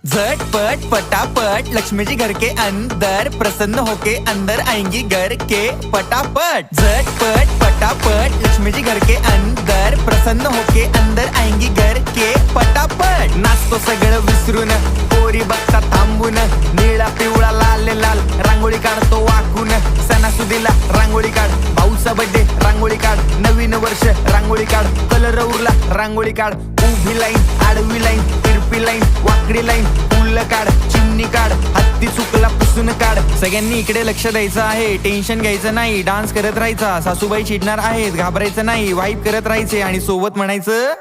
झटपट पटापट लक्ष्मी जी घर के अंदर प्रसन्न होके अंदर आएंगी घर के पटापट। झटपट पटापट लक्ष्मी जी घर के अंदर प्रसन्न होके अंदर आएंगी घर के पटापट। नाचतो सगळं विसरून पोरी बघता थांबून निळा पिवळा लाल लाल रांगोळी काढतो वाकून। सणासुदीला रांगोळी काढ, भाऊचा बर्थडे रांगोळी काढ, नवीन वर्ष रांगोळी काढ, कलर उरला रांगोळी काढ, उभी लाईन आडवी लाईन तिरपी लाईन वाकडी लाईन फुल काढ, चिमणी काढ, हत्ती चुकला पुसून काढ। सगळ्यांनी इकडे लक्ष द्यायचं आहे, टेन्शन घ्यायचं नाही, डान्स करत राहायचा। सासूबाई चिडणार आहेत, घाबरायचं नाही, वाईब करत राहायचे आणि सोबत म्हणायचं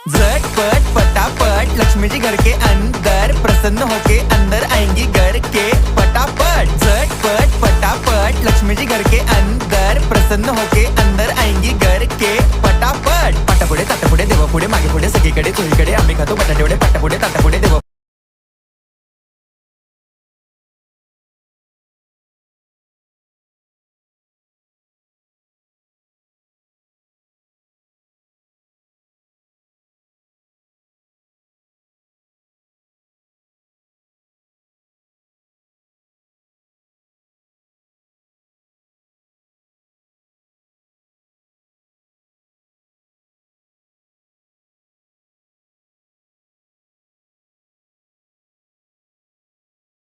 झटपट पटापट लक्ष्मी जी घर के अंदर प्रसन्न होके अंदर आएंगी घर के पटापट। झटपट पटापट लक्ष्मी जी घर के अंदर प्रसन्न होके अंदर आएंगी घर के पटापट। पाटापुढे ताटापुढे देवापुढे मागे पुढे सगळीकडे चोहीकडे आम्ही खातो बटाटेवडे पाटापुढे ताटापुढे देवा